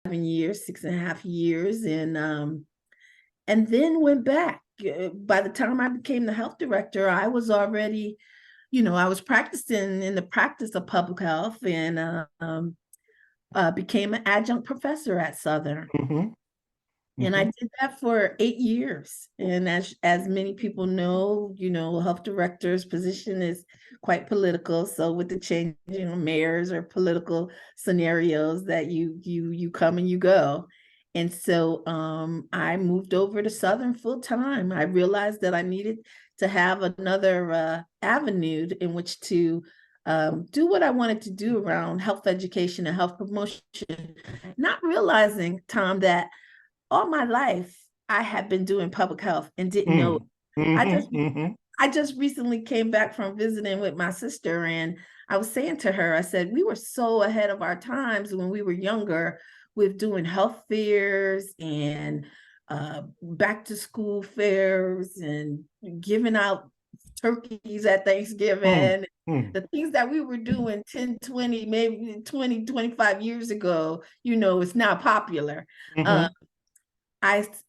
years, 6.5 years, and then went back. By the time I became the health director, I was already, I was practicing in the practice of public health, and became an adjunct professor at Southern. Mm-hmm. And I Mm-hmm. did that for 8 years. And as many people know, health director's position is quite political. So with the changing of mayors or political scenarios, that you come and you go. And so I moved over to Southern full time. I realized that I needed to have another avenue in which to do what I wanted to do around health education and health promotion, not realizing, Tom, that all my life I had been doing public health and didn't know it. I just Mm-hmm. Mm-hmm. I just recently came back from visiting with my sister, and I was saying to her, I said, we were so ahead of our times when we were younger with doing health fairs and back to school fairs and giving out turkeys at Thanksgiving. Mm-hmm. The things that we were doing 10, 20, maybe 20, 25 years ago, it's now popular. Uh, Mm-hmm.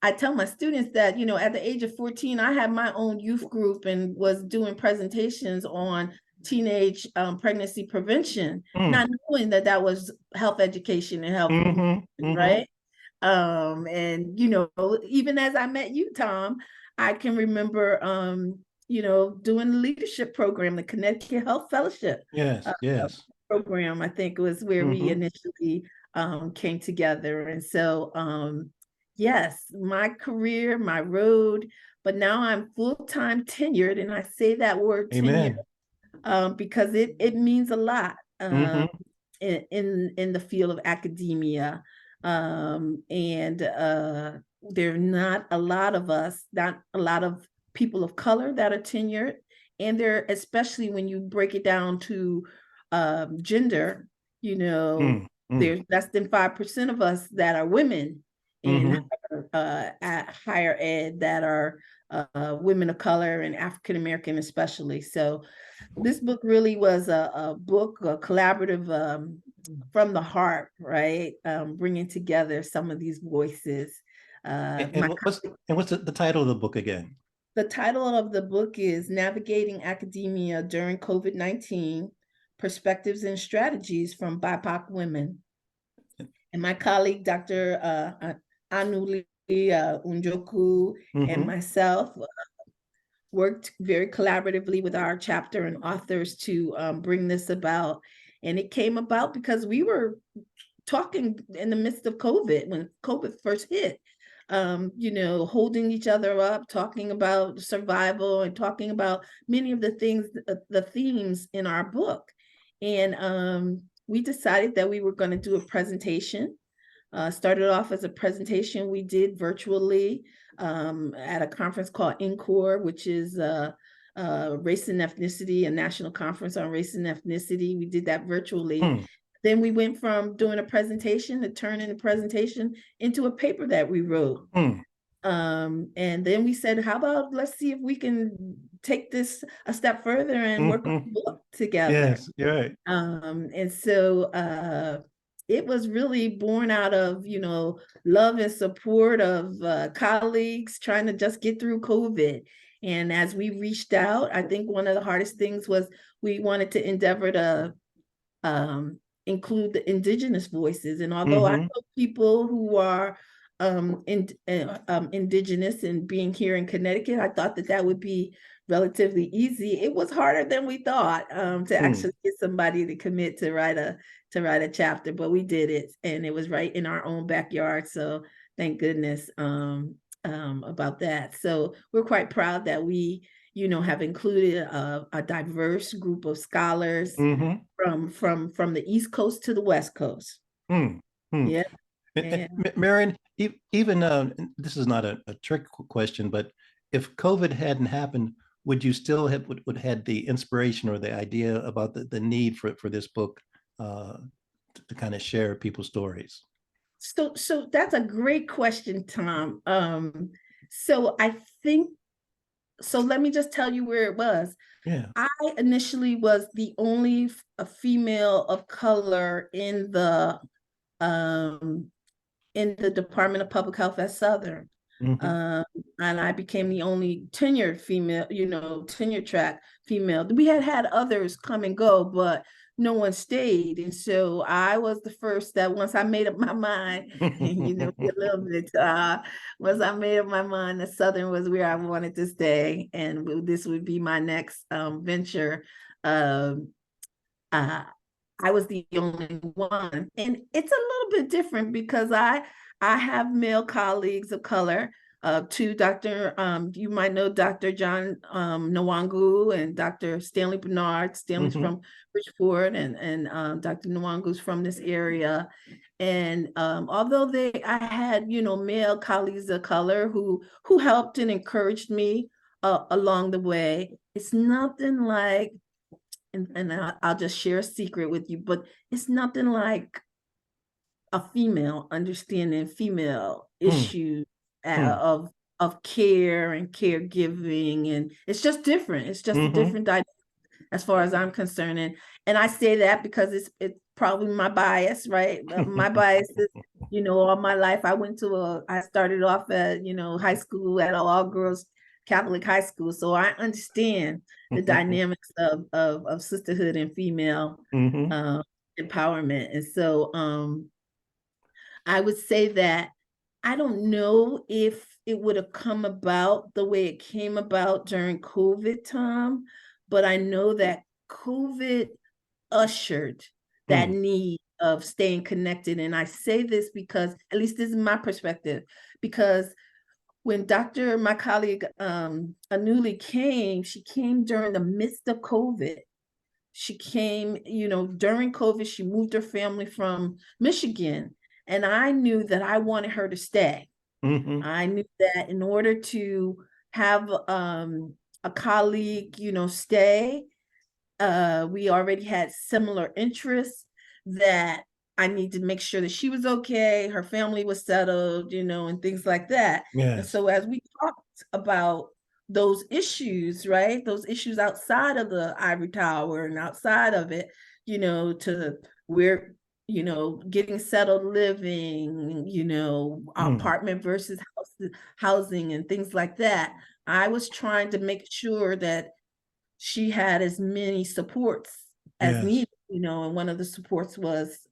I tell my students that, at the age of 14, I had my own youth group and was doing presentations on teenage pregnancy prevention, not knowing that that was health education and health promotion, Mm-hmm. Mm-hmm. right? And even as I met you, Tom, I can remember doing the leadership program, the Connecticut Health Fellowship Yes, yes. program. I think was where we Mm-hmm. initially came together. And so yes, my career, my road, but now I'm full-time tenured, and I say that word tenure Amen. because it means a lot Mm-hmm. in the field of academia. And there are not a lot of us, not a lot of people of color that are tenured. And there, especially when you break it down to gender, Mm-hmm. there's less than 5% of us that are women in Mm-hmm. at higher ed that are women of color and African American especially. So this book really was a book, a collaborative from the heart, right? Bringing together some of these voices. And what's the title of the book again? The title of the book is Navigating Academia During COVID-19, Perspectives and Strategies from BIPOC Women. And my colleague, Dr. Anuli Unjoku, and Mm-hmm. myself worked very collaboratively with our chapter and authors to bring this about. And it came about because we were talking in the midst of COVID, when COVID first hit, holding each other up, talking about survival and talking about many of the things, the themes in our book. And we decided that we were going to do a presentation. Started off as a presentation we did virtually at a conference called NCORE, which is race and ethnicity, a national conference on race and ethnicity. We did that virtually. Mm. Then we went from doing a presentation to turning the presentation into a paper that we wrote. Mm. And then we said, how about let's see if we can take this a step further and work on Mm-hmm. a book together. Yes, you're right. And so it was really born out of, love and support of colleagues trying to just get through COVID. And as we reached out, I think one of the hardest things was we wanted to endeavor to include the indigenous voices. And although I Mm-hmm. know people who are indigenous and being here in Connecticut, I thought that that would be relatively easy. It was harder than we thought to Mm. actually get somebody to commit to write a chapter, but we did it, and it was right in our own backyard. So thank goodness about that. So we're quite proud that we, have included a diverse group of scholars Mm-hmm. from the East Coast to the West Coast. Mm. Mm. Yeah, yeah. Marian, even this is not a trick question, but if COVID hadn't happened, would you still have would had the inspiration or the idea about the need for this book uh, to kind of share people's stories? So that's a great question, Tom. So I think so. Let me just tell you where it was. Yeah. I initially was the only a female of color in the um in the Department of Public Health at Southern. Hmm. Um, and I became the only tenured female, tenure track female. We had others come and go, but no one stayed. And so I was the first that once I made up my mind, a little bit, once I made up my mind that Southern was where I wanted to stay and this would be my next venture. Um, uh, I was the only one. And it's a little bit different because I have male colleagues of color. To Dr. You might know Dr. John Nwangu and Dr. Stanley Bernard. Stanley's Hmm. from Bridgeport, and Dr. Nwangu's from this area. And although I had male colleagues of color who helped and encouraged me along the way, it's nothing like, and I'll just share a secret with you, but it's nothing like a female understanding female Mm. issues Mm. of care and caregiving, and it's just different. It's just a Hmm. different dynamic as far as I'm concerned, and I say that because it's probably my bias, right? My bias is, all my life I started off at high school at an all girls Catholic high school, so I understand the dynamics of sisterhood and female Hmm. um, empowerment, and so I would say that I don't know if it would have come about the way it came about during COVID time, but I know that COVID ushered that Mm. need of staying connected. And I say this because, at least this is my perspective, because when my colleague Anuli came, she came during the midst of COVID. She came, during COVID, she moved her family from Michigan. And I knew that I wanted her to stay. Hmm. I knew that in order to have a colleague, stay, we already had similar interests, that I need to make sure that she was okay, her family was settled, and things like that. And Yes. so as we talked about those issues, right, those issues outside of the ivory tower and outside of it, to where, getting settled living, Mm. apartment versus housing and things like that, I was trying to make sure that she had as many supports as Yes. needed, and one of the supports was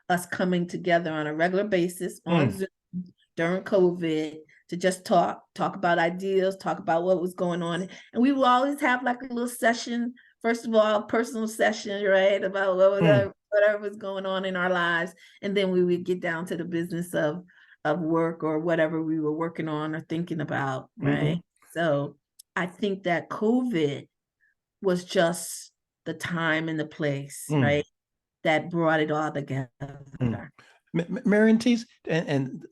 us coming together on a regular basis on Mm. Zoom during COVID to just talk about ideas, talk about what was going on. And we will always have like a little session, first of all, personal session, right? About Mm. whatever was going on in our lives. And then we would get down to the business of work or whatever we were working on or thinking about, right? Hmm. So I think that COVID was just the time and the place, Mm. right? That brought it all together. Mm. Marian, tease and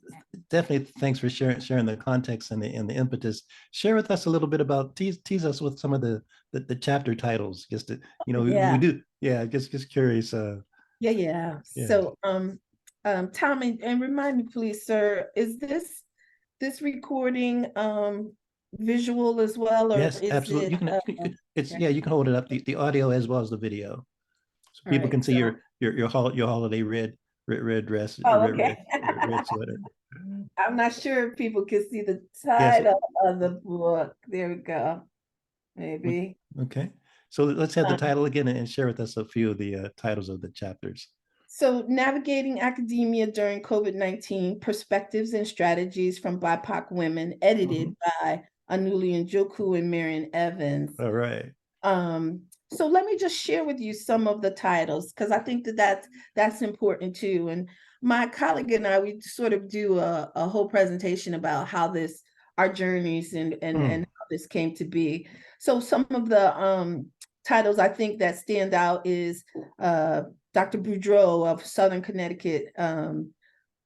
definitely thanks for sharing the context and the impetus. Share with us a little bit about tease us with some of the chapter titles. Just to, we Yeah. do, yeah. Just curious. Yeah. Yeah. So, Tom, and remind me, please, sir, is this recording visual as well, or Yes, is absolutely. it It's okay. yeah. You can hold it up the audio as well as the video, so All people right, can see so your holiday red dress, oh, red okay. red sweater. I'm not sure if people can see the Yes. title of the book. There we go. Maybe. Okay. So let's have the Um, title again and share with us a few of the titles of the chapters. So, navigating academia during COVID-19, perspectives and strategies from BIPOC women, edited Mhm. by Anuli Njoku and Marian Evans. All right. So let me just share with you some of the titles, because I think that's important too. And my colleague and I, we sort of do a whole presentation about how our journeys and Mm. how this came to be. So some of the titles I think that stand out is Dr. Boudreau of Southern Connecticut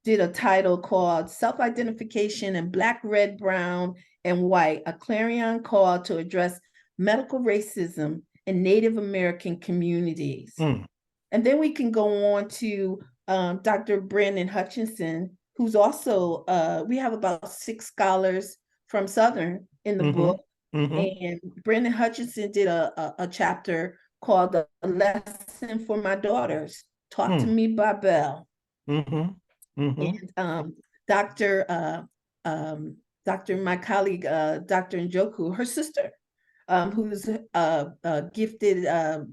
did a title called Self-Identification in Black, Red, Brown, and White, a clarion call to address medical racism in Native American communities. Mm. And then we can go on to Dr. Brandon Hutchinson, who's also, we have about 6 scholars from Southern in the Mm-hmm. book. Mm-hmm. And Brandon Hutchinson did a chapter called The Lesson for My Daughters, Taught to Mm. Me by Bell. Mm-hmm. Mm-hmm. And Dr. My colleague, Dr. Njoku, her sister, who's a gifted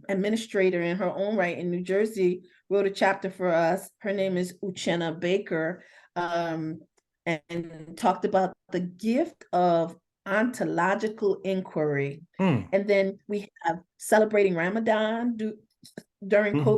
administrator in her own right in New Jersey, wrote a chapter for us. Her name is Uchenna Baker, um, and talked about the gift of ontological inquiry. Mm. And then we have celebrating Ramadan during Mm-hmm.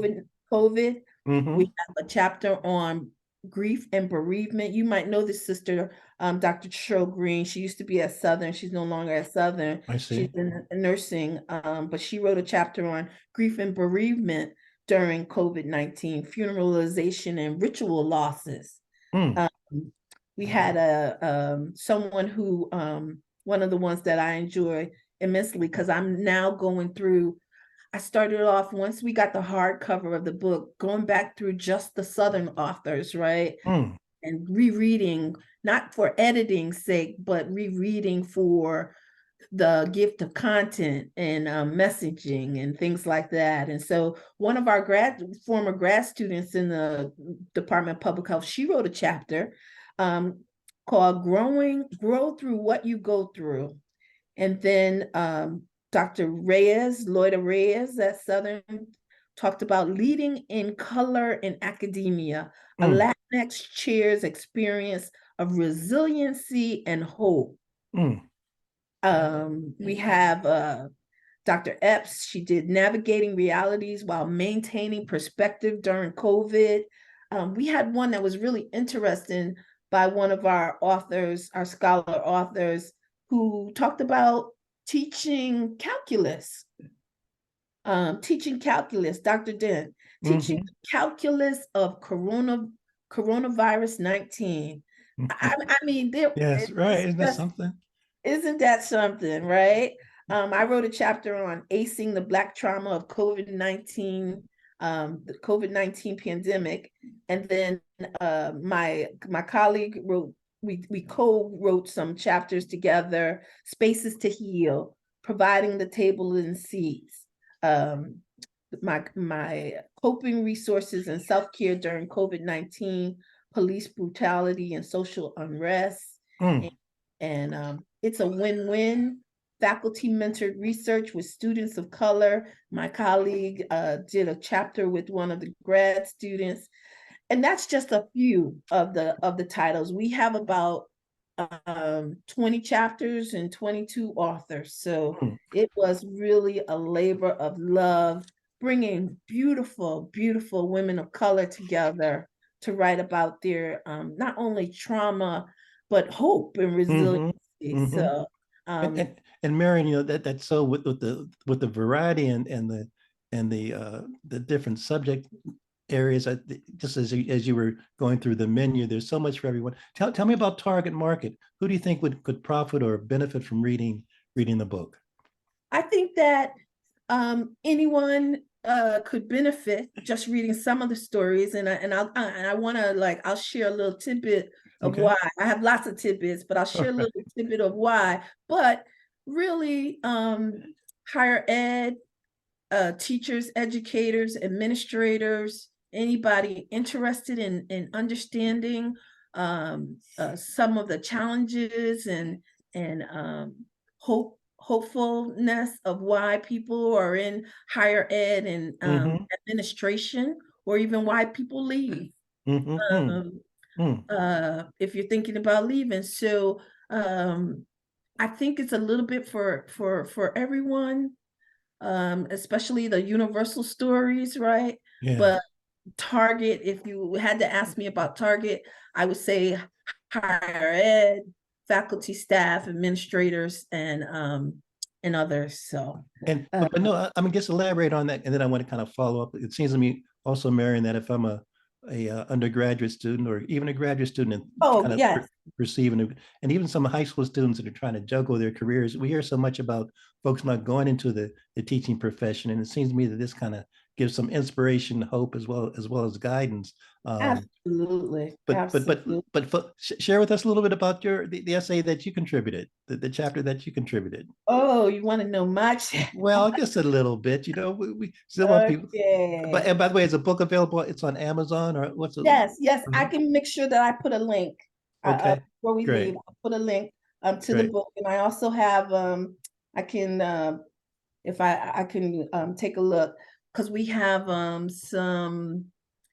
COVID. We Mm-hmm. have a chapter on grief and bereavement. You might know this sister, Dr. Cheryl Green. She used to be at Southern. She's no longer at Southern. I She's see. in nursing, but she wrote a chapter on grief and bereavement during COVID-19, funeralization and ritual losses. Mm. Um, we had someone who one of the ones that I enjoy immensely because I'm now going through. I started off once we got the hardcover of the book, going back through just the Southern authors, right? Mm. And rereading, not for editing's sake, but rereading for the gift of content and messaging and things like that. And so one of our former grad students in the Department of Public Health, she wrote a chapter um, called Grow Through What You Go Through. And then Dr. Loida Reyes at Southern, talked about leading in color in academia, a Mm. Latinx chair's experience of resiliency and hope. Mm. We have Dr. Epps. She did navigating realities while maintaining perspective during COVID. We had one that was really interesting by one of our authors, our scholar authors, who talked about teaching calculus. Teaching calculus, Dr. Dent, teaching Mm-hmm. calculus of coronavirus 19. I mean, Yes, right. it's Isn't that just something? isn't that something, right? I wrote a chapter on acing the Black trauma of COVID-19, the COVID-19 pandemic, and then my colleague wrote. We co-wrote some chapters together. Spaces to Heal, providing the table and seats. Um, my coping resources and self-care during COVID-19, police brutality and social unrest, Mm. and it's a win-win. Faculty mentored research with students of color. My colleague did a chapter with one of the grad students, and that's just a few of the titles. We have about 20 chapters and 22 authors, so Mm. it was really a labor of love, bringing beautiful women of color together to write about their not only trauma but hope and Mm-hmm. resiliency. Mm-hmm. So And Marian, that's so with the variety and the different subject areas. Just as you were going through the menu, there's so much for everyone. Tell me about target market. Who do you think could profit or benefit from reading the book? I think that anyone could benefit just reading some of the stories, and I want to I'll share a little tidbit of Okay. why. I have lots of tidbits, but I'll share a All right. little tidbit of why. But really, higher ed, teachers, educators, administrators, anybody interested in understanding some of the challenges and hopefulness of why people are in higher ed and Mm-hmm. administration, or even why people leave. Mm-hmm. Um, Mm. if you're thinking about leaving, so I think it's a little bit for everyone, especially the universal stories, right? Yes. But Target, if you had to ask me about Target, I would say higher ed, faculty, staff, administrators, and others. So And uh, but no, I mean, just elaborate on that, and then I want to kind of follow up. It seems to me also, Marion, that if I'm a undergraduate student or even a graduate student and oh kind of yes. receiving and even some high school students that are trying to juggle their careers, we hear so much about folks not going into the teaching profession, and it seems to me that this kind of give some inspiration, hope, as well as guidance. Absolutely. Absolutely. Share with us a little bit about the essay that you contributed, the chapter that you contributed. Oh, you want to know much? Well, just a little bit. We still want people. Okay. And by the way, is the book available? It's on Amazon or what's it? Yes, yes. I Mhm. can make sure that I put a link Okay, before we leave. great, I'll put a link to the great. book, and I also have I can if I can take a look, because we have some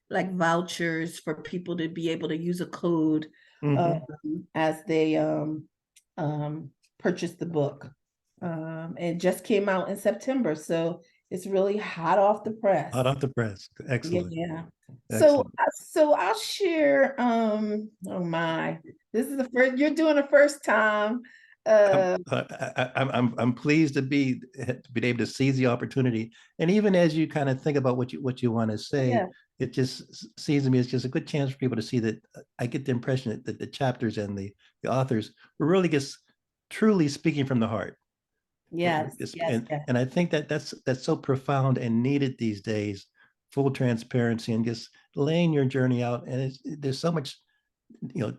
like vouchers for people to be able to use a code um, Mhm. as they um, purchase the book. It just came out in September, so it's really hot off the Hot press. off the press. Excellent, Yeah. So excellent. so I'll share oh my, this is the first you're doing the first time. Uh I'm pleased to be able to seize the opportunity, and even as you kind of think about what you want to say, yeah, it just seems to me it's just a good chance for people to see that I get the impression that the chapters and the authors were really just truly speaking from the heart. yes, yes, yes, And I think that that's so profound and needed these days. Full transparency and just laying your journey out, and there's so much, you know,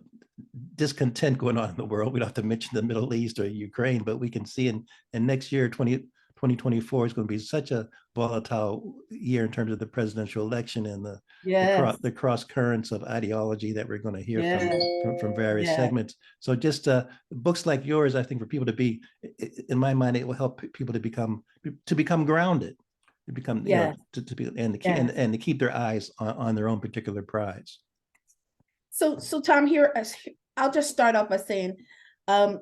discontent going on in the world. We don't have to mention the Middle East or Ukraine, but we can see in next year, 2024 is going to be such a volatile year in terms of the presidential election and yes, the cross currents of ideology that we're going to hear yes, from various yes, segments. So just books like yours, I think for people to be, in my mind, it will help people to become grounded, to become, yes, to be, and to keep, yes. and to keep their eyes on their own particular prize. So Tom, here I'll just start off by saying um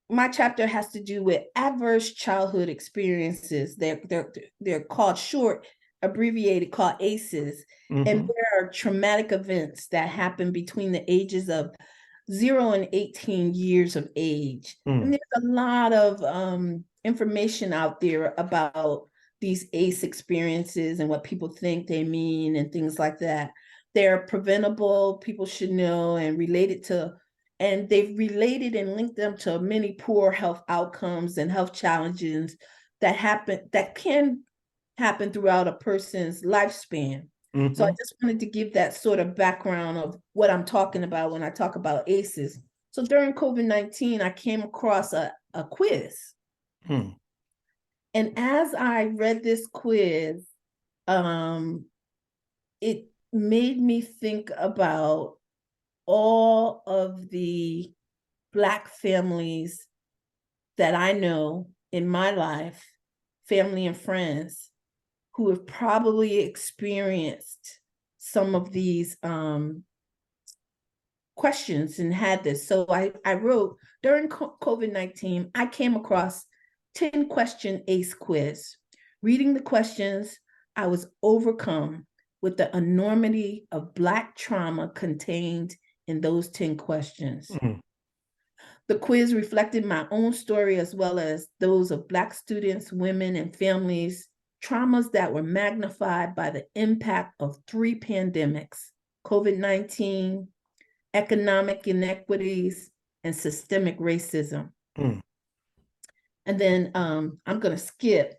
my chapter has to do with adverse childhood experiences. They're called short, abbreviated, called ACEs, and Mm-hmm. there are traumatic events that happen between the ages of 0 and 18 years of age. And Mm. there's a lot of information out there about these ACE experiences and what people think they mean and things like that. They're preventable, people should know, and related to and they've related and linked them to many poor health outcomes and health challenges that can happen throughout a person's lifespan. So I Mm-hmm. just wanted to give that sort of background of what I'm talking about when I talk about ACEs. So during COVID-19, I came across a quiz. Hmm. And as I read this quiz, um, it made me think about all of the Black families that I know in my life, family and friends, who have probably experienced some of these questions and had this. So I wrote during COVID-19, I came across 10 question ACE quiz. Reading the questions, I was overcome with the enormity of Black trauma contained in those 10 questions. Hmm. The quiz reflected my own story as well as those of Black students, women, and families, traumas that were magnified by the impact of three pandemics: COVID-19, economic inequities, and systemic racism. Hmm. And then I'm going to skip,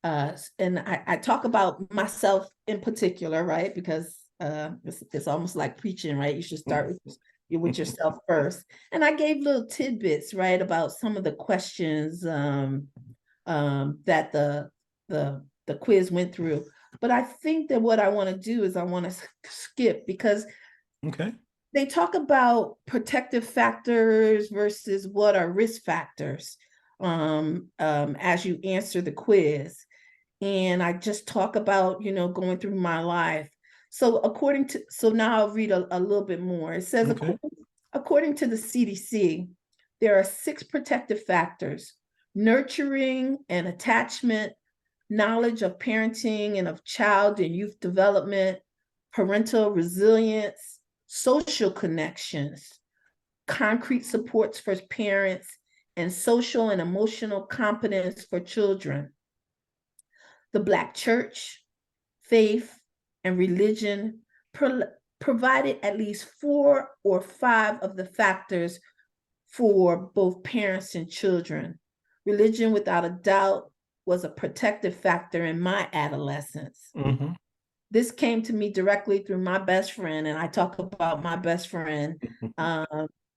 and I talk about myself in particular, right? Because it's almost like preaching, right? You should start with yourself first. And I gave little tidbits, right, about some of the questions that the quiz went through. But I think that what I want to do is I want to skip, because Okay. they talk about protective factors versus what are risk factors as you answer the quiz. And I just talk about, going through my life. So now I'll read a little bit more. It says, Okay. according to the CDC, there are 6 protective factors: nurturing and attachment, knowledge of parenting and of child and youth development, parental resilience, social connections, concrete supports for parents, and social and emotional competence for children. The Black church, faith, and religion provided at least 4 or 5 of the factors for both parents and children. Religion, without a doubt, was a protective factor in my adolescence. Mm-hmm. This came to me directly through my best friend, and I talk about my best friend,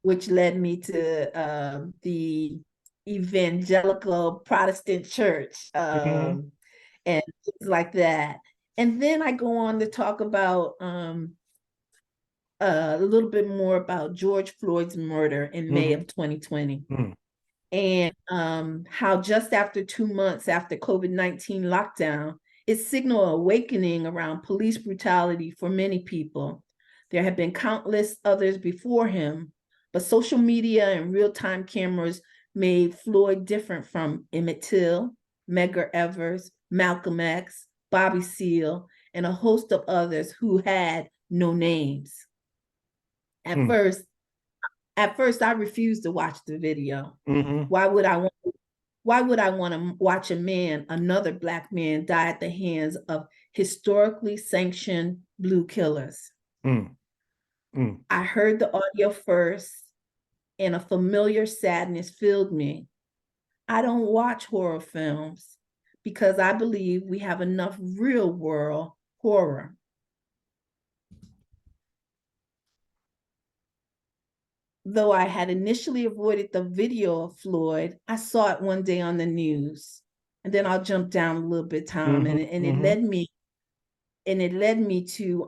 which led me to the evangelical Protestant church, Mm-hmm. and things like that. And then I go on to talk about a little bit more about George Floyd's murder in May Mm-hmm. of 2020. Mm-hmm. And how just after 2 months after COVID-19 lockdown, it signaled awakening around police brutality for many people. There have been countless others before him, but social media and real-time cameras made Floyd different from Emmett Till, Medgar Evers, Malcolm X, Bobby Seale, and a host of others who had no names. At Mm-hmm. first, at first, I refused to watch the video. Mm-hmm. Why would I want to watch a man, another Black man, die at the hands of historically sanctioned blue killers? Mm-hmm. I heard the audio first, and a familiar sadness filled me. I don't watch horror films because I believe we have enough real world horror. Though I had initially avoided the video of Floyd, I saw it one day on the news. And then I'll jump down a little bit, Tom, Mm-hmm. and Mm-hmm. it led me to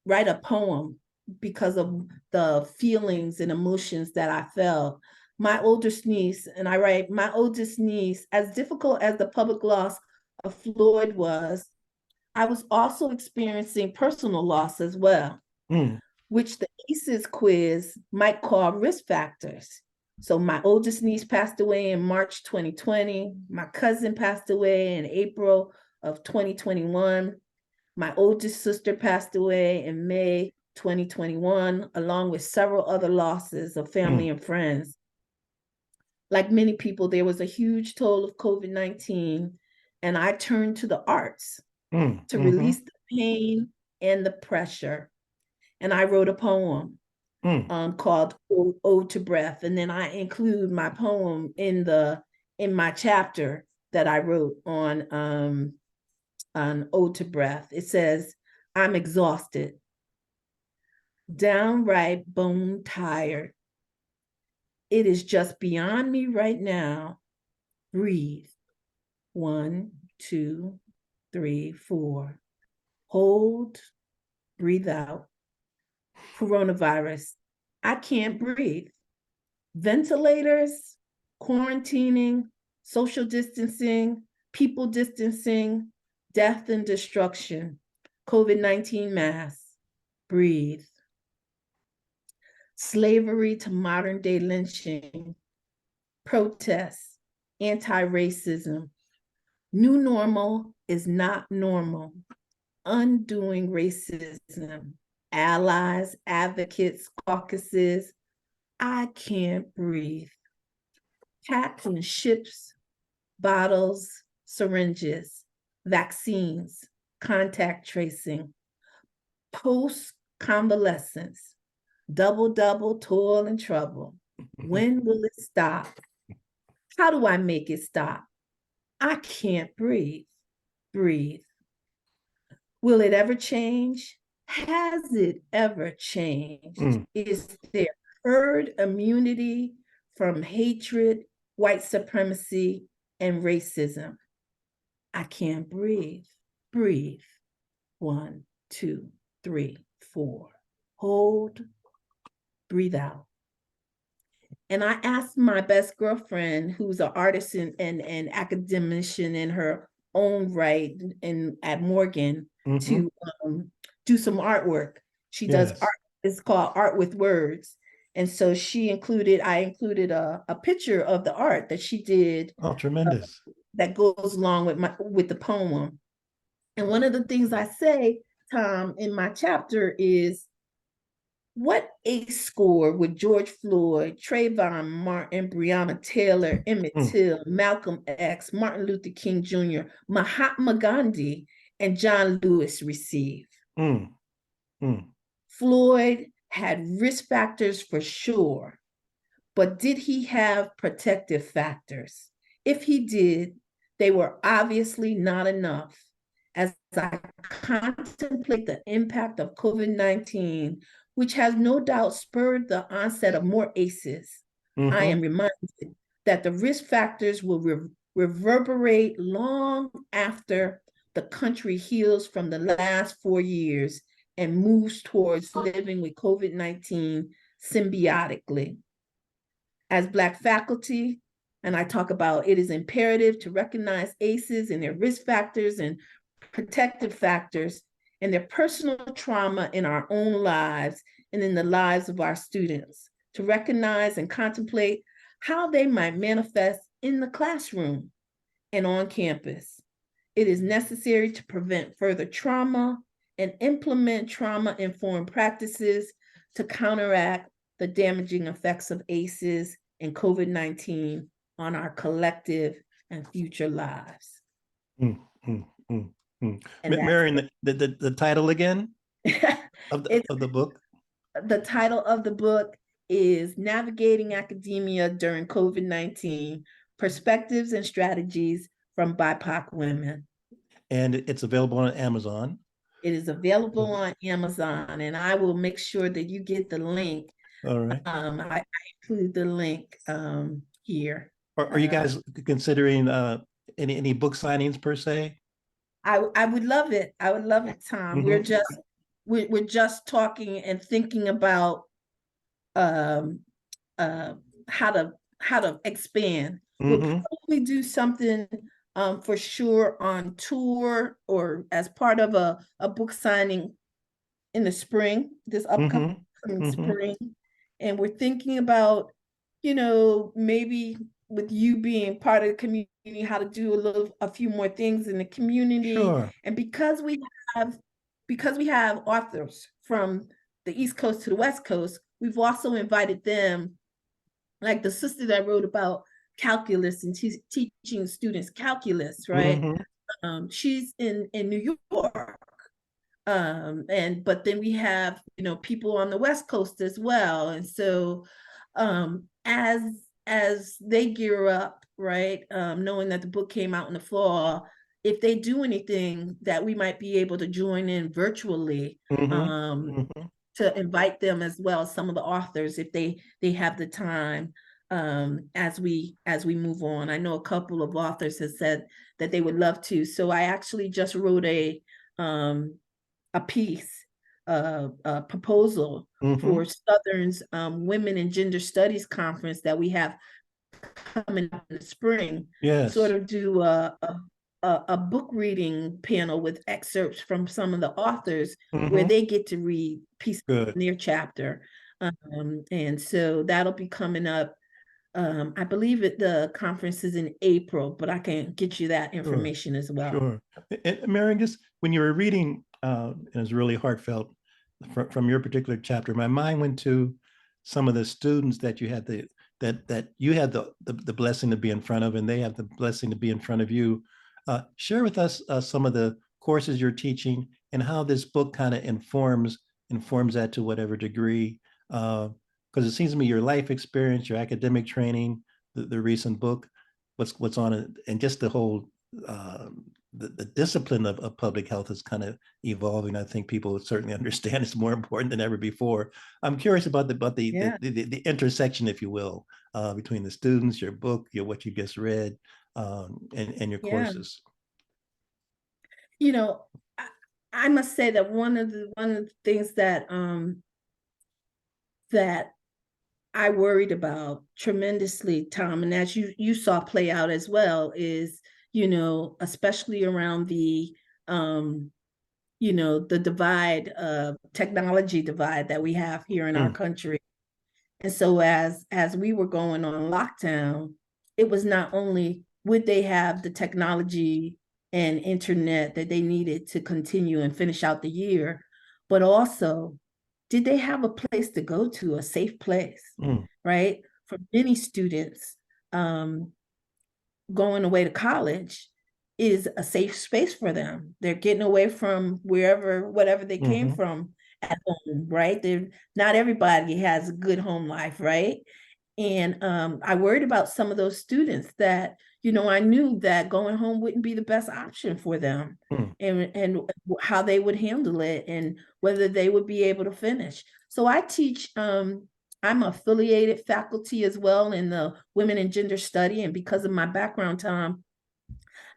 write a poem because of the feelings and emotions that I felt. My oldest niece, and I write, my oldest niece, as difficult as the public loss of Floyd was, I was also experiencing personal loss as well, Mm-hmm. which the ACEs quiz might call risk factors. So my oldest niece passed away in March 2020. My cousin passed away in April of 2021. My oldest sister passed away in May 2021, along with several other losses of family and friends. Like many people, there was a huge toll of COVID-19, and I turned to the arts to Mm-hmm. release the pain and the pressure. And I wrote a poem called Ode to Breath. And then I include my poem in my chapter that I wrote on Ode to Breath. It says, I'm exhausted, downright bone tired. It is just beyond me right now. Breathe. 1, 2, 3, 4. Hold, breathe out. Coronavirus. I can't breathe. Ventilators, quarantining, social distancing, people distancing, death and destruction, COVID-19 masks. Breathe. Slavery to modern day lynching, protests, anti-racism. New normal is not normal. Undoing racism. Allies, advocates, caucuses. I can't breathe. Cats and ships, bottles, syringes, vaccines, contact tracing, post-convalescence, double, toil and trouble. When will it stop? How do I make it stop? I can't breathe. Breathe. Will it ever change? Has it ever changed? Mm-hmm. Is there herd immunity from hatred, white supremacy, and racism? I can't breathe. Breathe. 1, 2, 3, 4. Hold, breathe out. And I asked my best girlfriend, who's an artist and academician in her own right at Morgan, Mm-hmm. to do some artwork. She does Yes. art, it's called Art with Words. And so I included a picture of the art that she did, Oh, tremendous. that goes along with the poem. And one of the things I say, Tom, in my chapter is, what ACE score would George Floyd, Trayvon Martin, Breonna Taylor, Emmett Mm, Till, Malcolm X, Martin Luther King Jr., Mahatma Gandhi, and John Lewis receive? mm, mm, Floyd had risk factors for sure, but did he have protective factors? if he did, they were obviously not enough. As I contemplate the impact of COVID-19, which has no doubt spurred the onset of more ACEs, I am Mm-hmm. reminded that the risk factors will reverberate long after the country heals from the last 4 years and moves towards living with COVID-19 symbiotically. As Black faculty, and I talk about it is imperative to recognize ACEs and their risk factors and protective factors and their personal trauma in our own lives and in the lives of our students, to recognize and contemplate how they might manifest in the classroom and on campus. It is necessary to prevent further trauma and implement trauma-informed practices to counteract the damaging effects of ACEs and COVID-19 on our collective and future lives. Mm, mm, mm, mm. And that's Marian, the title again it's of the book? the title of the book is Navigating Academia During COVID-19: Perspectives and Strategies from BIPOC Women. And it's available on Amazon. It is available on Amazon, and I will make sure that you get the link. All right. I include the link here. Are you guys considering any book signings per se? I would love it. I would love it, Tom. Mm-hmm. We're just talking and thinking about um uh how to expand. We'll Mm-hmm. probably do something for sure on tour or as part of a book signing in the spring, this upcoming Mm-hmm. Mm-hmm. spring. And we're thinking about, maybe with you being part of the community, how to do a few more things in the community. Sure. And have because we have authors from the East Coast to the West Coast, we've also invited them, like the sister that wrote about calculus and teaching students calculus, right? Mm-hmm. She's in New York. And but then we have people on the West Coast as well. And so as they gear up, right, knowing that the book came out in the fall, if they do anything that we might be able to join in virtually, Mm-hmm. Mm-hmm. to invite them as well, some of the authors, if they have the time, as we move on. I know a couple of authors have said that they would love to. So I actually just wrote a piece, a proposal Mm-hmm. for Southern's Women in Gender Studies conference that we have coming up in the spring. Sort Yes. of do a book reading panel with excerpts from some of the authors, where Mm-hmm. they get to read pieces Good. in their chapter. And so that'll be coming up. I believe the conference is in April, but I can get you that Sure. information as well. Sure. And Marian, just when you were reading, it was really heartfelt from your particular chapter, my mind went to some of the students that you had that you had the blessing to be in front of, and they have the blessing to be in front of you. Share with us some of the courses you're teaching and how this book kind of informs that to whatever degree. Because it seems to me your life experience, your academic training, the recent book, what's on it, and just the whole uh, the discipline of public health is kind of evolving. I think people certainly understand it's more important than ever before. I'm curious about Yeah. the intersection, if you will, between the students, your book, what you just read, and your Yeah. courses. You know, I must say that one of the things that I worried about tremendously, Tom, and as you saw play out as well, is, especially around um, the divide, technology divide that we have here in our Mm, country. And so as we were going on lockdown, it was not only would they have the technology and internet that they needed to continue and finish out the year, but also did they have a place to go to, a safe place, mm, right? For many students, um, going away to college is a safe space for them. They're getting away from whatever they came mm-hmm, from at home, right? They're not everybody has a good home life, right? And I worried about some of those students that, I knew that going home wouldn't be the best option for them, Mm. and how they would handle it and whether they would be able to finish. So I teach, I'm affiliated faculty as well in the women and gender study. And because of my background, Tom,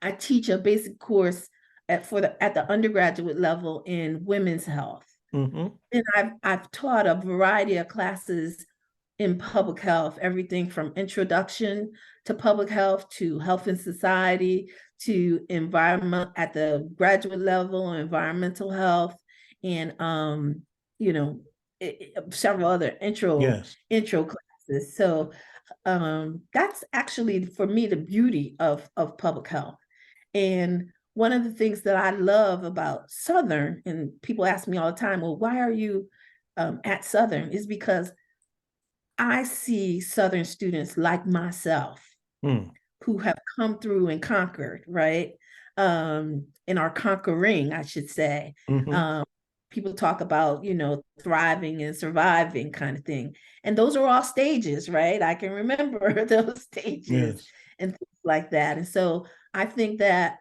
I teach a basic course at the undergraduate level in women's health. Mm-hmm. And I've taught a variety of classes in public health, everything from introduction to public health to health and society to environment at the graduate level, environmental health, and you know, several other Yes. intro classes. So that's actually for me the beauty of public health. And one of the things that I love about Southern, and people ask me all the time, well, why are you at Southern? Is because I see Southern students like myself Mm. who have come through and conquered, right? And are conquering, I should say. Mm-hmm. Um, People talk about, thriving and surviving kind of thing. And those are all stages, right? I can remember those stages Yes. and things like that. And so I think that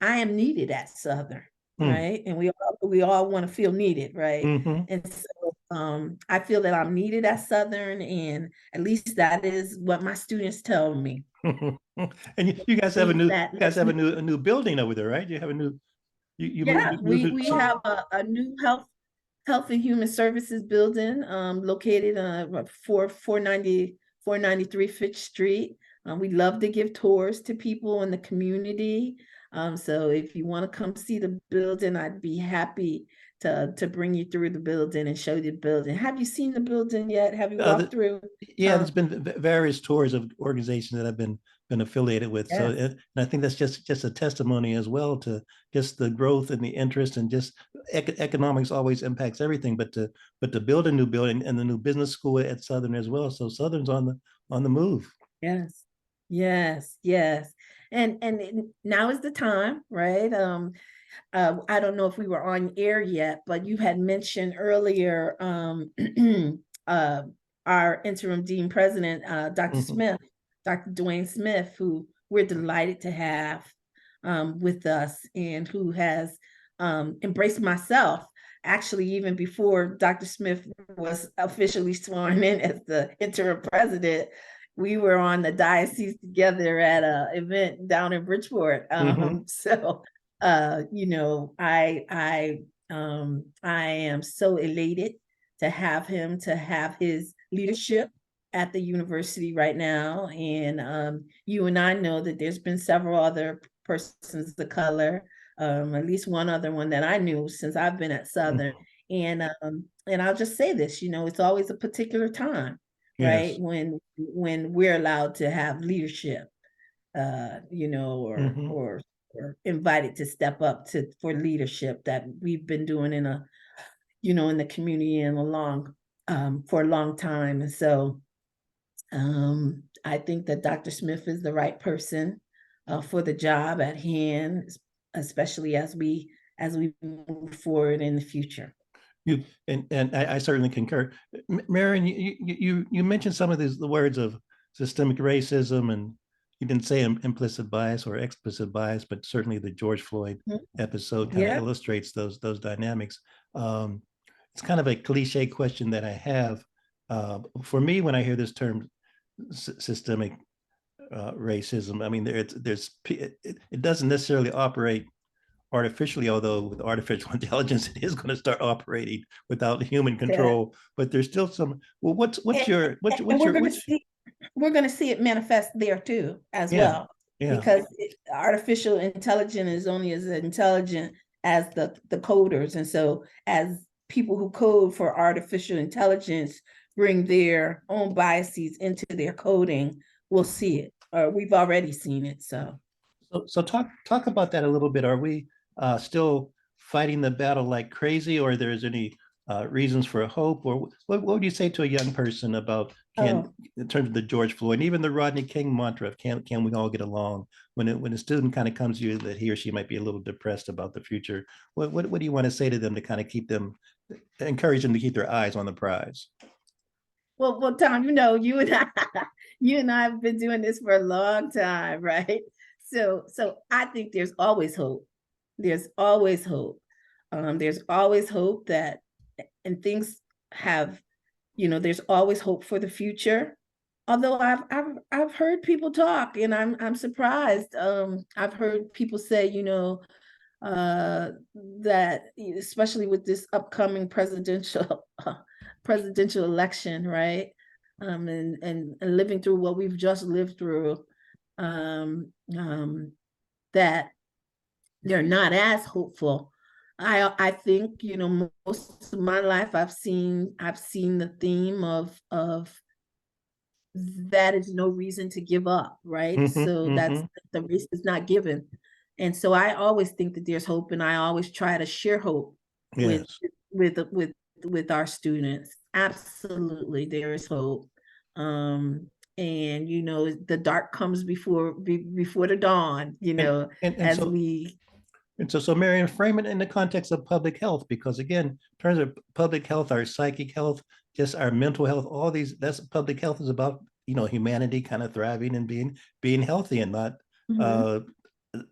I am needed at Southern, Mm. right? And we all want to feel needed, right? Mm-hmm. And so I feel that I'm needed at Southern, and at least that is what my students tell me. And you guys have a Things new, that you guys lets have me, a new building over there, right? You have a new, you moved, yeah, you moved we it. have a new health and human services building located 493 Fitch Street. We love to give tours to people in the community. So if you want to come see the building, I'd be happy to bring you through the building and show you the building. Have you seen the building yet? Have you Uh, walked the, through, yeah, there's Tom? been various tours of organizations that I've been affiliated with. So, Yes. and I think that's just a testimony as well to just the growth and the interest, and just economics always impacts everything. But to build a new building and the new business school at Southern as well. So Southern's on the move. Yes. Yes. Yes. And now is the time, right? I don't know if we were on air yet, but you had mentioned earlier uh, our interim dean president, Dr. Mhm. Smith, Dr. Dwayne Smith, who we're delighted to have with us, and who has embraced myself. Actually, even before Dr. Smith was officially sworn in as the interim president, we were on the diocese together at an event down in Bridgeport. Mhm. So I am so elated to have him, to have his leadership at the university right now. And you and I know that there's been several other persons of color, at least one other one that I knew since I've been at Southern. Mhm. And I'll just say this, it's always a particular time, right? Yes. When we're allowed to have leadership, Mhm. or invited to step up to for leadership that we've been doing in the community and for a long time. And so I think that Dr. Smith is the right person for the job at hand, especially as we move forward in the future. You and I certainly concur. Marion, you mentioned some of these the words of systemic racism, and you didn't say implicit bias or explicit bias, but certainly the George Floyd Mhm. episode kind of Yeah. illustrates those dynamics. It's kind of a cliche question that I have. For me, when I hear this term systemic racism, I mean it doesn't necessarily operate artificially, although with artificial intelligence, it is going to start operating without human Yeah. control. But there's still some. Well, what's And, your what's and what's we're your going to what's see we're going to see it manifest there too as yeah, well, yeah. because artificial intelligence is only as intelligent as the coders. And so as people who code for artificial intelligence bring their own biases into their coding, we'll see it, or we've already seen it. So So talk about that a little bit. Are we still fighting the battle like crazy, or there's any reasons for hope, or what would you say to a young person about oh in terms of the George Floyd, and even the Rodney King mantra of can we all get along? When a student kind of comes to you that he or she might be a little depressed about the future, what do you want to say to them to kind of keep them, encourage them to keep their eyes on the prize? Well, Tom, you and I, you and I have been doing this for a long time, right? So I think there's always hope. There's always hope. There's always hope that, and things have, there's always hope for the future. Although I've heard people talk, and I'm surprised. I've heard people say, uh, that especially with this upcoming presidential election, right? And living through what we've just lived through, um, um, that they're not as hopeful. I think, most of my life I've seen the theme of that is no reason to give up, right? Hmm. So that's Hmm. the race is not given. And so I always think that there's hope, and I always try to share hope with Yes. with with with our students. Absolutely, there is hope. And the dark comes before the dawn, And and and as so we so Marian, frame it in the context of public health, because again, in terms of public health, our psychic health, just our mental health, all these, that's public health is about, humanity kind of thriving and being healthy and Mhm. uh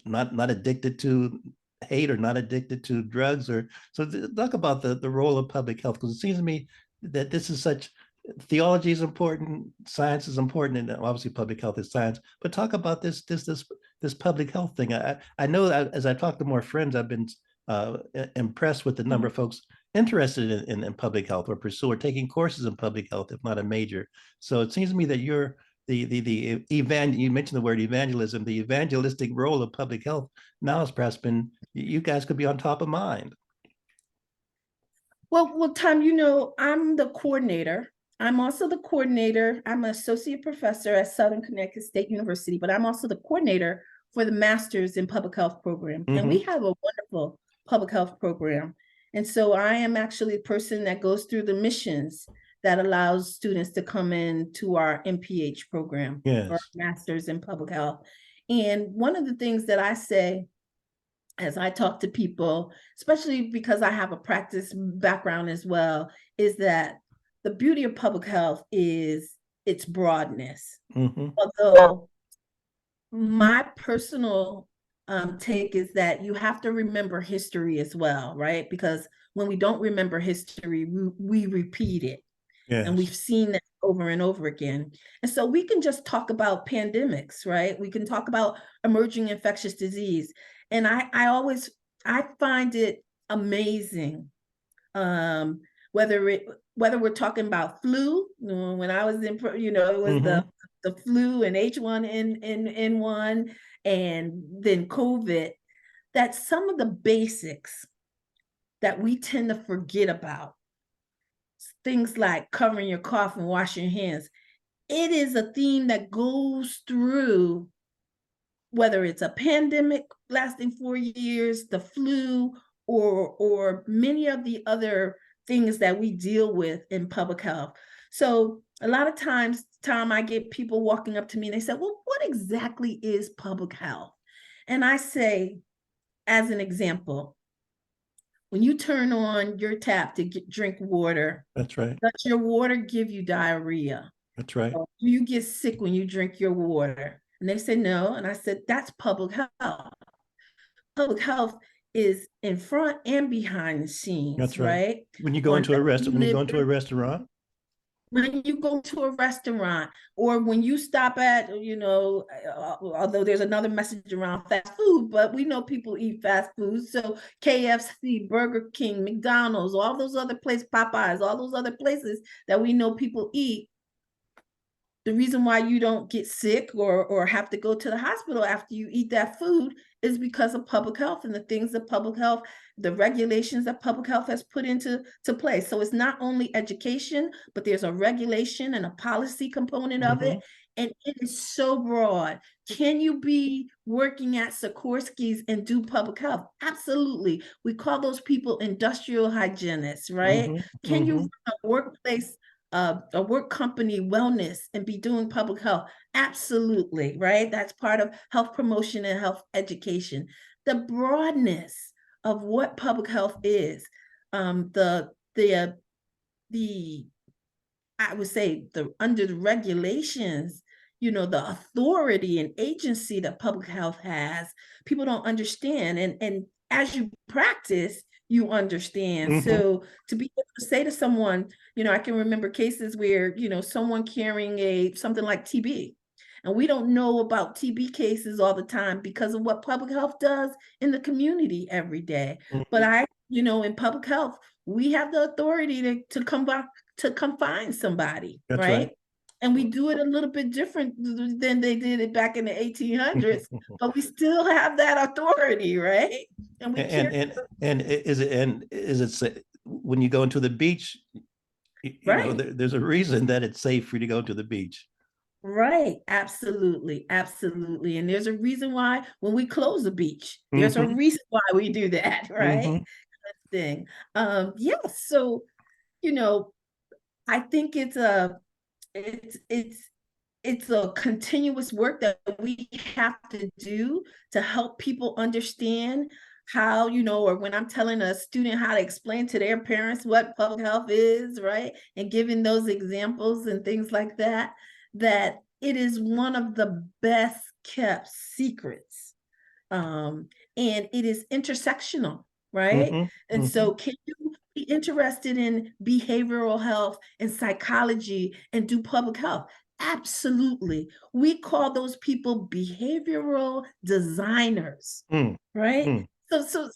not addicted to hate or not addicted to drugs. Or so talk about the role of public health, because it seems to me that this is such, theology is important, science is important, and obviously public health is science. But talk about this public health thing. I know as I talk to more friends, I've been impressed with the number of folks interested in public health or pursue or taking courses in public health, if not a major. So it seems to me that you're you mentioned the word evangelism, the evangelistic role of public health now has perhaps been, you guys could be on top of mind. Well, Tom, I'm the coordinator. I'm also the coordinator. I'm an associate professor at Southern Connecticut State University, but I'm also the coordinator for the Masters in Public Health program. And we Mm-hmm. have a wonderful public health program. And so I am actually the person that goes through the missions that allows students to come in to our MPH program, or Yes. Masters in Public Health. And one of the things that I say as I talk to people, especially because I have a practice background as well, is that the beauty of public health is its broadness. Mm-hmm. Although my personal take is that you have to remember history as well, right? Because when we don't remember history, we repeat it. And Yes. we've seen that over and over again. And so we can just talk about pandemics, right? We can talk about emerging infectious disease. And I find it amazing, um, whether it whether we're talking about flu. When I was it was the Mm-hmm. the flu and H1N1, and then COVID. That some of the basics that we tend to forget about, things like covering your cough and washing your hands, it is a theme that goes through whether it's a pandemic lasting 4 years, the flu, or many of the other things that we deal with in public health. So a lot of times, Tom, I get people walking up to me and they say, well, what exactly is public health? And I say, as an example, when you turn on your tap to drink water, That's right. does your water give you diarrhea? That's right. Do you get sick when you drink your water? And they said no. And I said, that's public health. Public health is in front and behind the scenes, That's right. right? When you go On into a how rest, you when you live go into a restaurant. when you go to a restaurant, or when you stop at, although there's another message around fast food, but we know people eat fast food. So KFC, Burger King, McDonald's, all those other places, Popeyes, all those other places that we know people eat, the reason why you don't get sick or have to go to the hospital after you eat that food is because of public health and the things that public health, the regulations that public health has put into place. So it's not only education, but there's a regulation and a policy component of it. Mm-hmm. And it is so broad. Can you be working at Sikorsky's and do public health? Absolutely. We call those people industrial hygienists, right? Mm-hmm. Can you Mm-hmm. run a workplace, a work company wellness and be doing public health? Absolutely, right? That's part of health promotion and health education. The broadness of what public health is, the I would say under the regulations, the authority and agency that public health has, people don't understand. And as you practice, you understand. Mm-hmm. So to be able to say to someone, I can remember cases where, someone carrying something like TB. And we don't know about TB cases all the time because of what public health does in the community every day. But in public health, we have the authority to come back to confine somebody, That's right. right? And we do it a little bit different than they did it back in the 1800s, but we still have that authority, right? And we can't. And is it when you go into the beach, Right. there's a reason that it's safe for you to go to the beach. Right. Absolutely. Absolutely. And there's a reason why when we close the beach, there's a Mm-hmm. reason why we do that, right? Mm-hmm. Thing. Yeah. So, I think it's a continuous work that we have to do to help people understand how, or when I'm telling a student how to explain to their parents what public health is, right? And giving those examples and things like that, that it is one of the best kept secrets. And it is intersectional, right? Mm-hmm. And Mm-hmm. so can you be interested in behavioral health and psychology and do public health? Absolutely. We call those people behavioral designers, right? Mm-hmm. So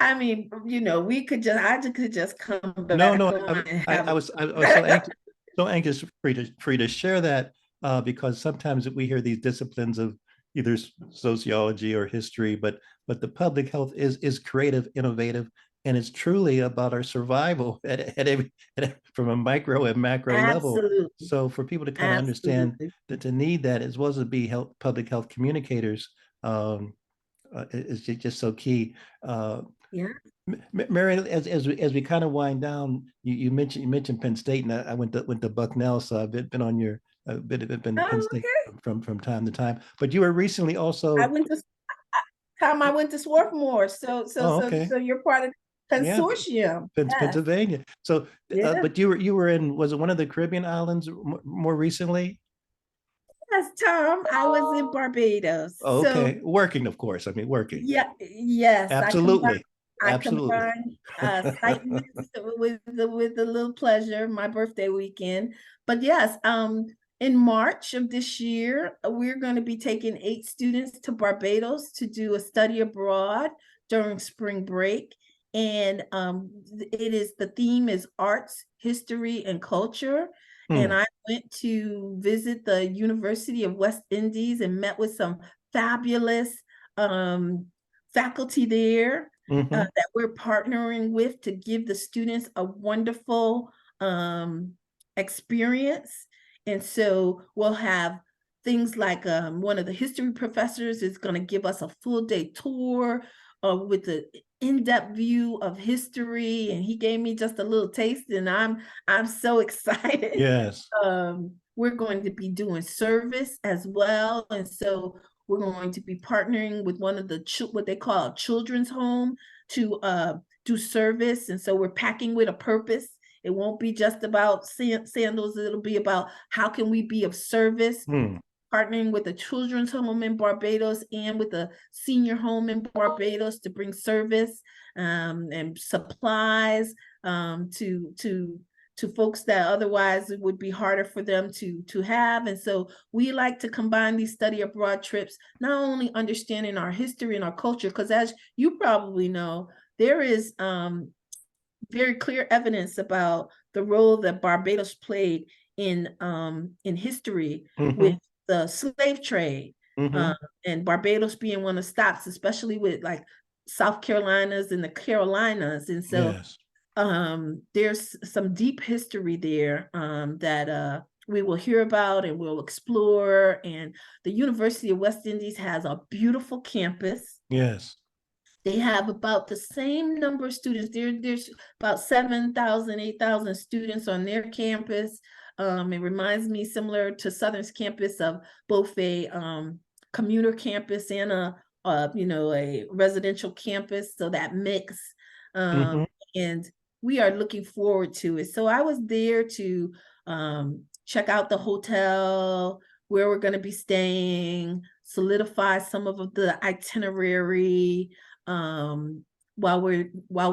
I mean, I could just come No, back no, on and have I was so anxious for you to share that, because sometimes we hear these disciplines of either sociology or history, but the public health is creative, innovative, and it's truly about our survival from a micro and macro level. absolutely, So for people to kind of understand absolutely. that to need that, as well as to be public health communicators, is just so key. Yeah. Marian, as we kind of wind down, you mentioned Penn State, and I went to Bucknell, so I've been on your been to Penn Oh, State okay. from time to time. But you were recently I also. went to time I went to Swarthmore. So so Oh, so okay, so you're part of the yeah, consortium. Yes. Pennsylvania. So, Yeah. but you were in, was it one of the Caribbean islands more recently? Yes, Tom. I was in Barbados. Oh, So okay, working, of course. I mean, working. yeah, yes, Absolutely, I absolutely. combined site visits with a little pleasure, my birthday weekend. But yes, in March of this year, we're going to be taking 8 students to Barbados to do a study abroad during spring break. And the theme is arts, history, and culture. And Hmm. I went to visit the University of West Indies and met with some fabulous um, faculty there Mm-hmm. that we're partnering with to give the students a wonderful experience. And so we'll have things like one of the history professors is going to give us a full day tour with the in-depth view of history, and he gave me just a little taste, and I'm so excited. Yes. We're going to be doing service as well, and so we're going to be partnering with one of the what they call a children's home to do service, and so we're packing with a purpose. It won't be just about sandals. It'll be about how can we be of service, Hmm. partnering with a children's home in Barbados and with a senior home in Barbados to bring service and supplies to folks that otherwise it would be harder for them to have. And so we like to combine these study abroad trips, not only understanding our history and our culture, because as you probably know, there is very clear evidence about the role that Barbados played in history Mm-hmm. with the slave trade, Mm-hmm. uh, and Barbados being one of the stops, especially with like South Carolinas and the Carolinas. And so Yes. there's some deep history there that we will hear about and we'll explore. And the University of West Indies has a beautiful campus. Yes. They have about the same number of students. There's about 7,000, 8,000 students on their campus. It reminds me similar to Southern's campus of both a commuter campus and a residential campus. So that mix. Mm-hmm. And we are looking forward to it. So I was there to check out the hotel, where we're going to be staying, solidify some of the itinerary while we're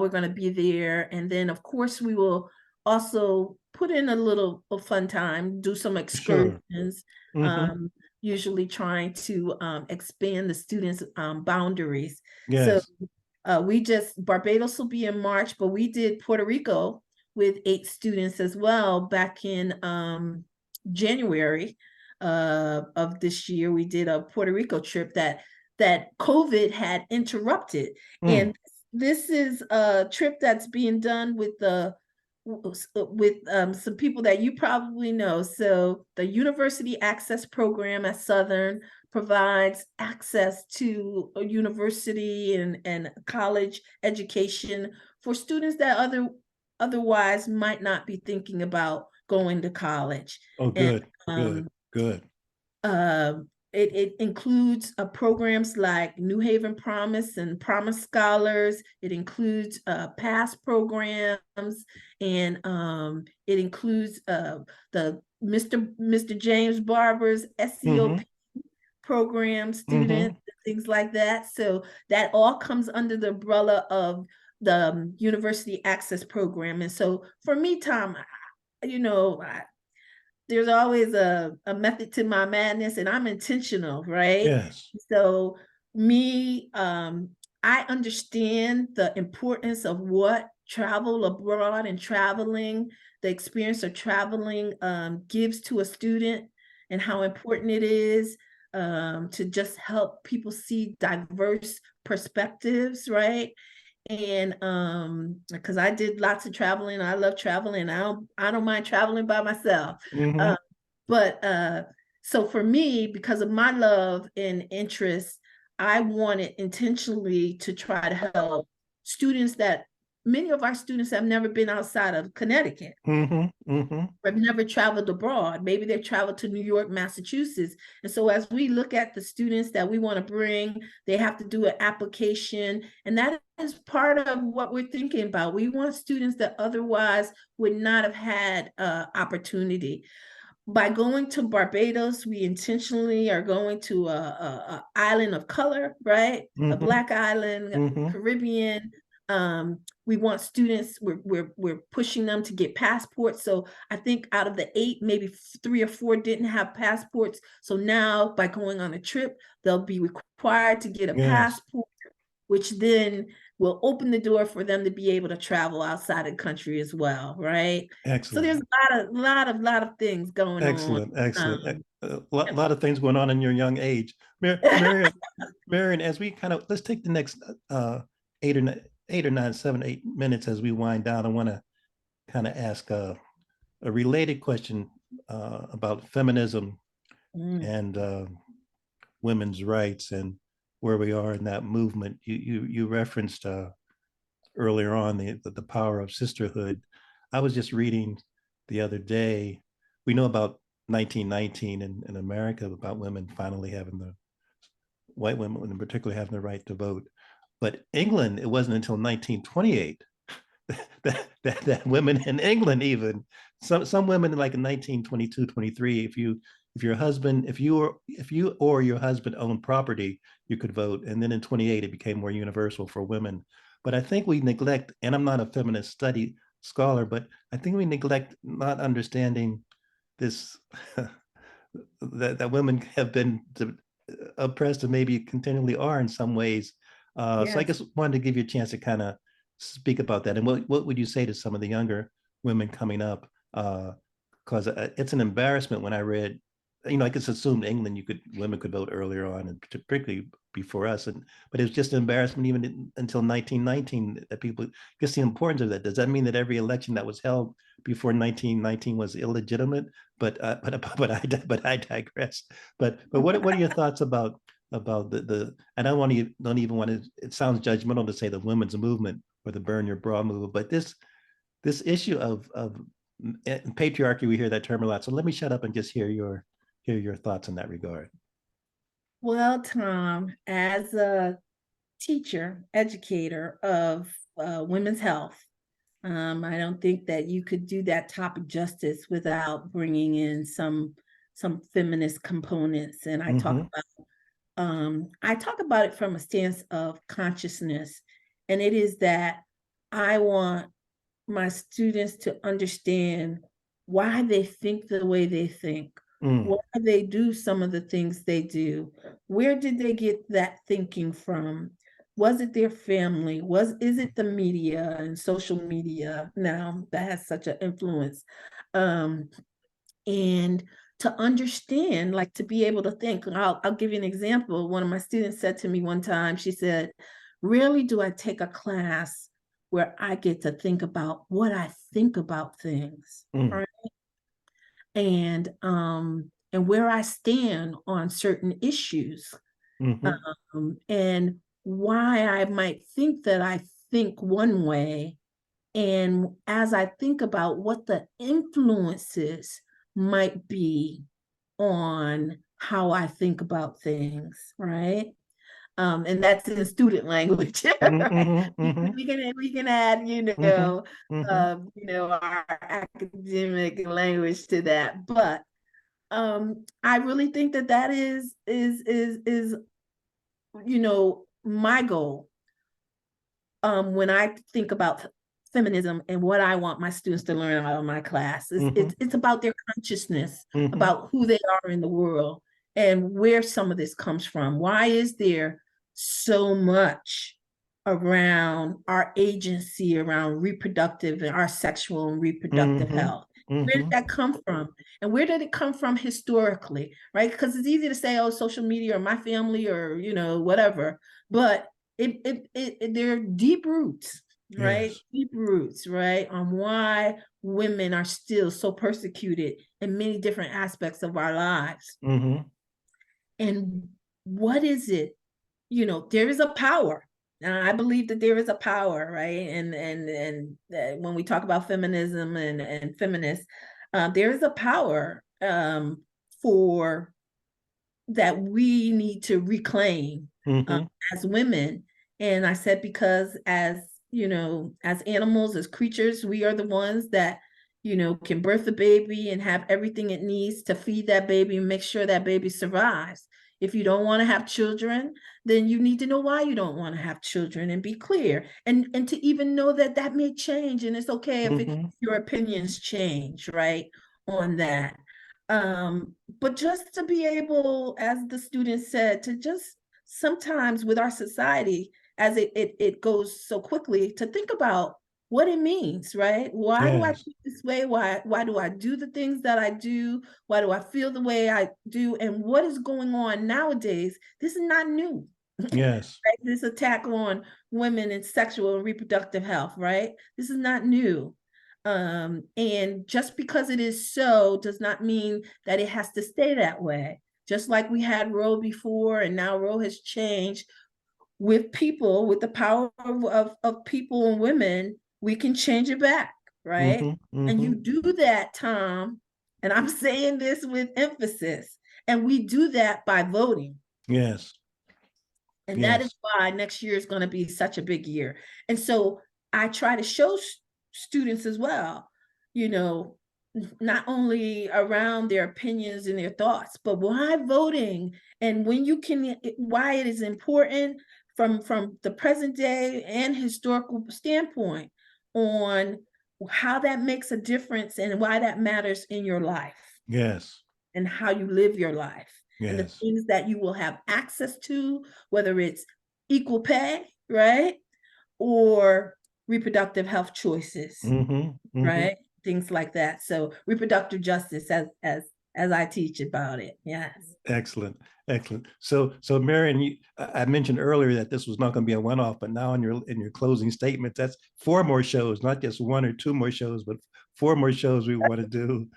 going to be there. And then of course we will also put in a little of fun time, do some Sure. excursions, Hmm. usually trying to expand the students' boundaries. So Yes. Barbados will be in March, but we did Puerto Rico with 8 students as well back in January of this year. We did a Puerto Rico trip that COVID had interrupted. Mm. And this is a trip that's being done with some people that you probably know. So the University Access Program at Southern provides access to a university and college education for students that otherwise might not be thinking about going to college. Oh, And good, good, um, good. uh, it includes programs like New Haven Promise and Promise Scholars. It includes PASS programs, and it includes the Mr. James Barber's Hmm. SEOP program students, Hmm. things like that. So that all comes under the umbrella of the University Access Program. And so for me, Tom, there's always a method to my madness, and I'm intentional, right? Yes. So me, I understand the importance of what travel abroad and traveling, the experience of traveling gives to a student, and how important it is to just help people see diverse perspectives, right? And because I did lots of traveling, I love traveling. I don't mind traveling by myself. Hmm. uh, but so for me, because of my love and interest, I wanted intentionally to try to help students that many of our students have never been outside of Connecticut, Hmm. Hmm. or have never traveled abroad. Maybe they've traveled to New York, Massachusetts. And so as we look at the students that we want to bring, they have to do an application. And that is part of what we're thinking about. We want students that otherwise would not have had opportunity. By going to Barbados, we intentionally are going to a island of color, right? A Hmm. Black island, Hmm. Caribbean. We want students. We're pushing them to get passports. So I think out of the 8, maybe 3 or 4 didn't have passports. So now by going on a trip, they'll be required to get a Yes. passport, which then will open the door for them to be able to travel outside the country as well, right? So there's Excellent. a lot of things going on. Excellent. Excellent. Um, A lot of things going on in your young age. Marian, as we kind of let's take the next 8 or 9, 7, 8 minutes as we wind down. I want to kind of ask a related question about feminism mm, and women's rights and where we are in that movement. You referenced earlier on the power of sisterhood. I was just reading the other day. We know about 1919 in America about women finally having the white women in particular having the right to vote. But England, it wasn't until 1928 that women in England even some women like in 1922, 23, if your husband if you or your husband owned property, you could vote. And then in 28 it became more universal for women. But I think we neglect, and I'm not a feminist study scholar, but I think we neglect not understanding this that women have been oppressed and maybe continually are in some ways. So I yes. guess wanted to give you a chance to kind of speak about that. And what would you say to some of the younger women coming up? Because it's an embarrassment when I read, I just assumed England women could vote earlier on, and particularly before us. But it was just an embarrassment even until 1919 that people just the importance of that. Does that mean that every election that was held before 1919 was illegitimate? But I digress. But what are your thoughts about the and I want to don't even want to, it sounds judgmental to say the women's movement or the burn your bra movement, but this issue of patriarchy, we hear that term a lot. So let me shut up and just hear your thoughts in that regard. Well, Tom, as a teacher, educator of women's health, I don't think that you could do that topic justice without bringing in some feminist components. And Mm-hmm. I talk about it from a stance of consciousness, and it is that I want my students to understand why they think the way they think, Mm. why they do some of the things they do. Where did they get that thinking from? Was it their family? Is it the media and social media now that has such an influence? Um, and to understand, like to be able to think. I'll give you an example. One of my students said to me one time, she said, rarely do I take a class where I get to think about what I think about things, Mm. right? And where I stand on certain issues, Mm-hmm. and why I might think that I think one way. And as I think about what the influences might be on how I think about things, right? And that's in student language. Right? Mm-hmm. Mm-hmm. We can add, Mm-hmm. Mm-hmm. our academic language to that. But I really think that that is my goal when I think about feminism and what I want my students to learn out of my class. Mm-hmm. It's about their consciousness, Mm-hmm. about who they are in the world and where some of this comes from. Why is there so much around our agency, around reproductive and our sexual and reproductive Mm-hmm. health? Where did Mm-hmm. that come from? And where did it come from historically, right? Because it's easy to say, oh, social media or my family or, whatever. But there are deep roots, right? Yes. Deep roots, right? On why women are still so persecuted in many different aspects of our lives. Mm-hmm. And what is it? There is a power. And I believe that there is a power, right? And when we talk about feminism and feminists, there is a power for that we need to reclaim um, Mm-hmm. as women. And I said, because as animals, as creatures, we are the ones that, can birth a baby and have everything it needs to feed that baby and make sure that baby survives. If you don't want to have children, then you need to know why you don't want to have children and be clear. And to even know that that may change. And it's okay if Mm-hmm. your opinions change, right, on that. But just to be able, as the student said, to just sometimes with our society, as it goes so quickly, to think about what it means, right? Why do I Yes. think this way? Why do I do the things that I do? Why do I feel the way I do? And what is going on nowadays? This is not new. Yes. Right? This attack on women and sexual and reproductive health, right? This is not new. And just because it is so does not mean that it has to stay that way. Just like we had Roe before, and now Roe has changed with people, with the power of people and women, we can change it back, right? Mm-hmm. And Mm-hmm. you do that, Tom, and I'm saying this with emphasis, and we do that by voting. Yes. And that is Yes. why next year is going to be such a big year. And so I try to show students as well, you know, not only around their opinions and their thoughts, but why voting and when you can, why it is important from the present day and historical standpoint on how that makes a difference and why that matters in your life Yes. and how you live your life and the Yes. things that you will have access to, whether it's equal pay, right? Or reproductive health choices, Mm-hmm. Mm-hmm. right? Things like that. So reproductive justice as I teach about it. Yes. Excellent. Excellent. So Marian, I mentioned earlier that this was not going to be a one-off, but now in your closing statement, that's four more shows, not just one or two more shows, but four more shows we want to do.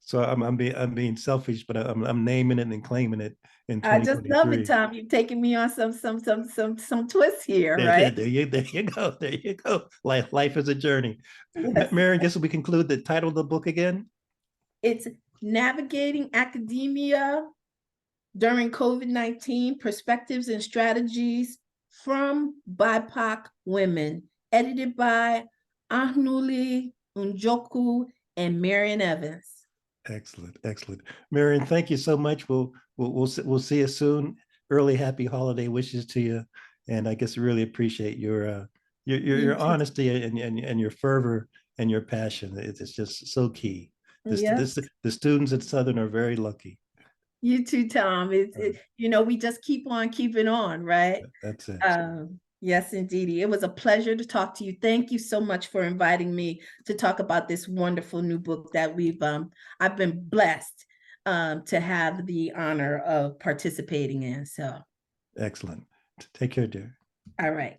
So I'm being selfish, but I'm naming it and claiming it in I just love it, 2023. Tom. You've taken me on some twists here, There, right? there you go. There you go. Life is a journey. Yes. Marian, guess we conclude the title of the book again? It's Navigating Academia During COVID-19, Perspectives and Strategies from BIPOC Women, edited by Ahnuli Njoku, and Marian Evans. Excellent, excellent. Marian, thank you so much. We'll see you soon. Early happy holiday wishes to you, and I guess really appreciate your You too. honesty and your fervor and your passion. It's just so key. Yes. The students at Southern are very lucky. You too, Tom. We just keep on keeping on, right? That's it. Yes, indeed. It was a pleasure to talk to you. Thank you so much for inviting me to talk about this wonderful new book that I've been blessed to have the honor of participating in. So, Excellent. Take care, dear. all right.